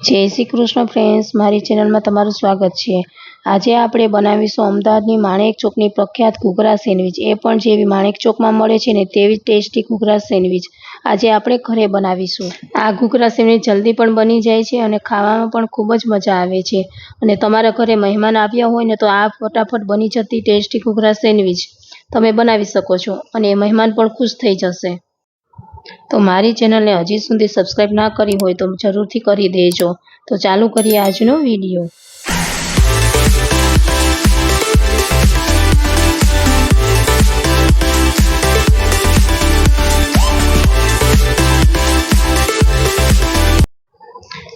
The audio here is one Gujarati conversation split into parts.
જય શ્રી કૃષ્ણ ફ્રેન્ડ્સ, મારી ચેનલમાં તમારું સ્વાગત છે। આજે આપણે બનાવીશું અમદાવાદની માણેક ચોકની પ્રખ્યાત ઘૂઘરા સેન્ડવિચ। એ પણ જેવી માણેક ચોકમાં મળે છે ને તેવી ટેસ્ટી ઘૂઘરા સેન્ડવિચ આજે આપણે ઘરે બનાવીશું। આ ઘૂઘરા સેન્ડવિચ જલ્દી પણ બની જાય છે અને ખાવામાં પણ ખૂબ જ મજા આવે છે। અને તમારા ઘરે મહેમાન આવ્યા હોય ને તો આ ફટાફટ બની જતી ટેસ્ટી ઘૂઘરા સેન્ડવિચ તમે બનાવી શકો છો અને મહેમાન પણ ખુશ થઈ જશે। તો મારી ચેનલને હજી સુધી સબસ્ક્રાઇબ ના કરી હોય તો જરૂરથી કરી દેજો। તો ચાલુ કરીએ આજનો વિડીયો।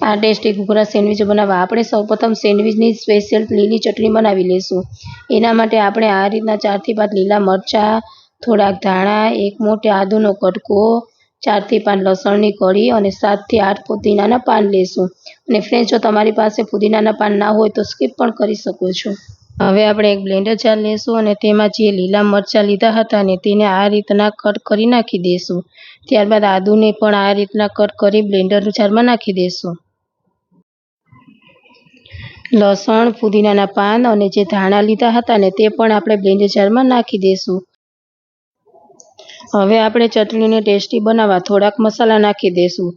આ ટેસ્ટી ઘૂઘરા સેન્ડવિચ બનાવવા આપણે સૌપ્રથમ સેન્ડવિચની સ્પેશિયલ લીલી ચટણી બનાવી લઈશું। એના માટે આપણે આ રીતના 4 થી 5 લીલા મરચાં, થોડાક ધાણા, એક મોટો આદુનો કટકો, 4 થી 5 લસણની કળી અને 7 થી 8 પુદીનાના પાન લેશું। અને ફ્રેન્ડ્સ, જો તમારી પાસે પુદીનાના પાન ના હોય તો સ્કીપ પણ કરી શકો છો। હવે આપણે એક બ્લેન્ડર જાર લેશું અને તેમાં જે લીલા મરચાં લીધા હતા ને તેને આ રીતના કટ કરી નાખી દેશું। ત્યારબાદ આદુને પણ આ રીતના કટ કરી બ્લેન્ડર જારમાં નાખી દેશું। લસણ, પુદીનાના પાન અને જે ધાણા લીધા હતા ને તે પણ આપણે બ્લેન્ડર જારમાં નાખી દેશું। હવે આપણે ચટણીને ટેસ્ટી બનાવવા થોડાક મસાલા નાખી દેશું।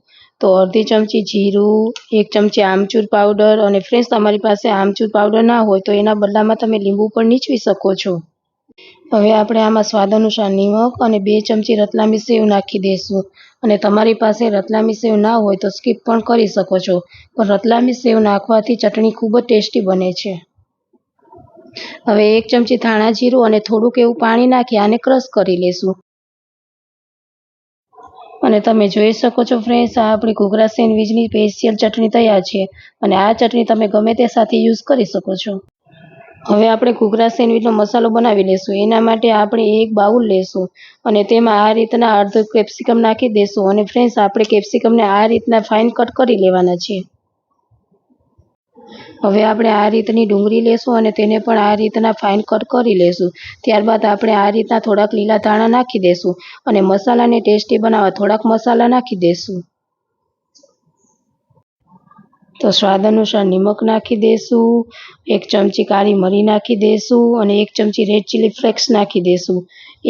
તો અડધી ચમચી જીરું, 1 ચમચી આમચૂર પાવડર અને ફ્રેન્ડ્સ, તમારી પાસે આમચૂર પાવડર ના હોય તો એના બદલામાં તમે લીંબુ પણ નીચવી શકો છો। હવે આપણે આમાં સ્વાદ અનુસાર નિમક અને 2 ચમચી રતલામી સેવ નાખી દેશું। અને તમારી પાસે રતલામી સેવ ના હોય તો સ્કીપ પણ કરી શકો છો, પણ રતલામી સેવ નાખવાથી ચટણી ખૂબ જ ટેસ્ટી બને છે। હવે 1 ચમચી ધાણા જીરું અને થોડુંક એવું પાણી નાખી આને ક્રશ કરી લેશું। અને તમે જોઈ શકો છો ફ્રેન્ડ્સ, આ આપણી ઘૂઘરા સેન્ડવિચની સ્પેશિયલ ચટણી તૈયાર છે અને આ ચટણી તમે ગમે તે સાથે યુઝ કરી શકો છો। હવે આપણે ઘૂઘરા સેન્ડવિચનો મસાલો બનાવી લેશું। એના માટે આપણે એક બાઉલ લેશું અને તેમાં આ રીતના અડધો કેપ્સિકમ નાખી દેશું। અને ફ્રેન્ડ્સ, આપણે કેપ્સિકમને આ રીતના ફાઇન કટ કરી લેવાના છે। હવે આપણે આ રીતની ડુંગળી લેશું અને તેને પણ આ રીતના ફાઇન કટ કરી લેશું। ત્યારબાદ આપણે આ રીતના થોડાક લીલા ધાણા નાખી દેશું અને મસાલાને ટેસ્ટી બનાવવા થોડાક મસાલા નાખી દેશું। તો સ્વાદ અનુસાર નિમક નાખી દેશું, 1 ચમચી કાળી મરી નાખી દેશું અને 1 ચમચી રેડ ચીલી ફ્લેક્સ નાખી દેશું,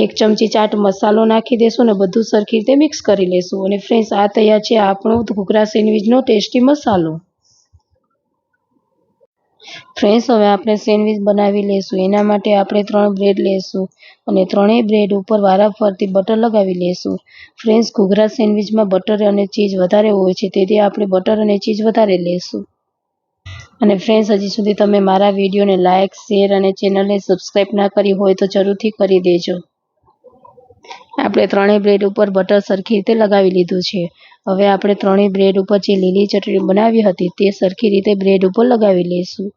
1 ચમચી ચાટ મસાલો નાખી દેશું અને બધું સરખી રીતે મિક્સ કરી લેશું। અને ફ્રેન્ડ્સ, આ તૈયાર છે આપણો ઘૂઘરા સેન્ડવિચનો ટેસ્ટી મસાલો। ફ્રેન્ડ્સ, હવે આપણે સેન્ડવિચ બનાવી લેશું। એના માટે આપણે 3 બ્રેડ લેશું અને ત્રણેય બ્રેડ ઉપર વારાફરતી બટર લગાવી લેશું। ફ્રેન્ડ્સ, ઘૂઘરા સેન્ડવિચમાં બટર અને ચીઝ વધારે હોય છે, તેથી આપણે બટર અને ચીઝ વધારે લેશું। અને ફ્રેન્ડ્સ, હજી સુધી તમે મારા વિડીયોને લાઇક, શેર અને ચેનલને સબસ્ક્રાઇબ ના કરી હોય તો જરૂરથી કરી દેજો। આપણે ત્રણેય બ્રેડ ઉપર બટર સરખી રીતે લગાવી લીધું છે। હવે આપણે ત્રણેય બ્રેડ ઉપર જે લીલી ચટણી બનાવી હતી તે સરખી રીતે બ્રેડ ઉપર લગાવી લઈશું।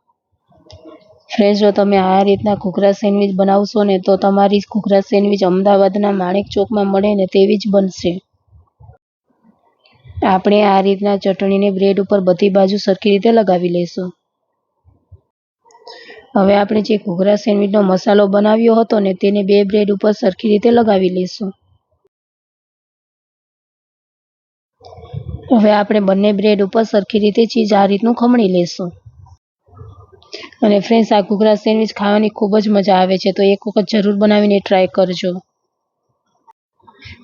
ફ્રેન્ડ્સ, જો તમે આ રીતના ઘૂઘરા સેન્ડવિચ બનાવશો ને તો તમારી ઘૂઘરા સેન્ડવિચ અમદાવાદના માણેક ચોકમાં મળે ને તેવી જ બનશે। આપણે આ રીતના ચટણીને બ્રેડ ઉપર બધી બાજુ સરખી રીતે લગાવી લઈશું। હવે આપણે જે ઘૂઘરા સેન્ડવિચનો મસાલો બનાવ્યો હતો ને તેને 2 બ્રેડ ઉપર સરખી રીતે લગાવી લઈશું। હવે આપણે બંને બ્રેડ ઉપર સરખી રીતે ચીઝ આ રીતનું ખમણી લેશું। અને ફ્રેન્ડ્સ, આ ઘૂઘરા સેન્ડવિચ ખાવાની ખૂબ જ મજા આવે છે, તો એક વખત જરૂર બનાવીને ટ્રાય કરજો।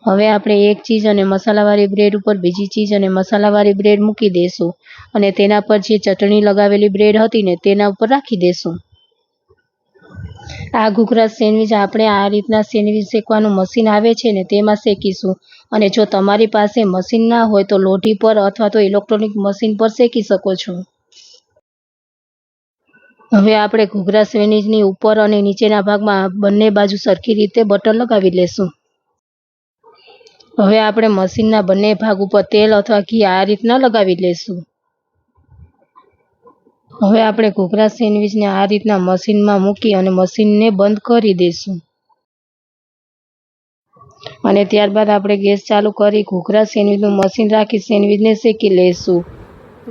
હવે આપણે એક ચીઝ અને મસાલાવાળી બ્રેડ ઉપર બીજી ચીઝ અને મસાલાવાળી બ્રેડ મૂકી દઈશું અને તેના પર જે ચટણી લગાવેલી બ્રેડ હતી ને તેના ઉપર રાખી દઈશું। આ ઘૂઘરા સેન્ડવિચ આપણે આ રીતના સેન્ડવિચ શેકવાનું મશીન આવે છે ને તેમાં શેકીશું। અને જો તમારી પાસે મશીન ના હોય તો લોઢી પર અથવા તો ઇલેક્ટ્રોનિક મશીન પર શેકી શકો છો। હવે આપણે ઘૂઘરા સેન્ડવિચની ઉપર અને નીચેના ભાગમાં બંને બાજુ સરખી રીતે બટર લગાવી લેશું। હવે આપણે મશીનના બંને ભાગ ઉપર તેલ અથવા ઘી આ રીતના લગાવી લેશું। હવે આપણે ઘૂઘરા સેન્ડવિચને આ રીતના મશીનમાં મૂકી અને મશીનને બંધ કરી દઈશું। અને ત્યારબાદ આપણે ગેસ ચાલુ કરી ઘૂઘરા સેન્ડવિચનું મશીન રાખી સેન્ડવિચને શેકી લઈશું।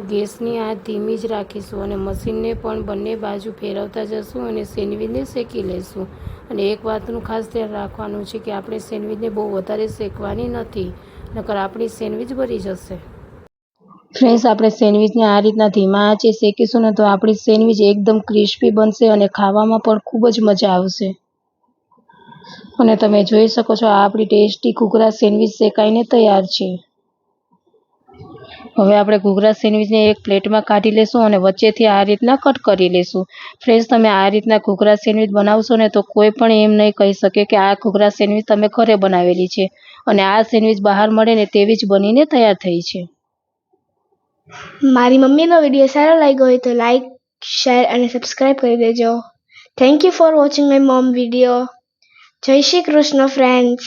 ગેસની આંચ ધીમી જ રાખીશું અને મશીનને પણ બંને બાજુ ફેરવતા જશું અને સેન્ડવિચને શેકી લઈશું। અને એક વાતનું ખાસ ધ્યાન રાખવાનું છે કે આપણે સેન્ડવિચને બહુ વધારે શેકવાની નથી, નકર આપણી સેન્ડવિચ બળી જશે। ફ્રેન્ડ્સ, આપણે સેન્ડવિચને આ રીતના ધીમા આંચે શેકીશું ને તો આપણી સેન્ડવિચ એકદમ ક્રિસ્પી બનશે અને ખાવામાં પણ ખૂબ જ મજા આવશે. અને તમે જોઈ શકો છો આ આપણી ટેસ્ટી ઘૂઘરા સેન્ડવિચ શેકાઈને તૈયાર છે. હવે આપણે ઘૂઘરા સેન્ડવિચને એક પ્લેટમાં કાઢી લેશું અને વચ્ચેથી આ રીતના કટ કરી લેશું. ફ્રેન્ડ્સ, તમે આ રીતના ઘૂઘરા સેન્ડવિચ બનાવશો ને તો કોઈ પણ એમ નહીં કહી શકે કે આ ઘૂઘરા સેન્ડવિચ તમે ઘરે બનાવેલી છે. અને આ સેન્ડવિચ બહાર મળે ને તેવી જ બનીને તૈયાર થઈ છે. મારી મમ્મીનો વિડીયો સારો લાગ્યો હોય તો લાઈક, શેર અને સબસ્ક્રાઇબ કરી દેજો. Thank you for watching my mom video. જય શ્રી કૃષ્ણ ફ્રેન્ડ્સ.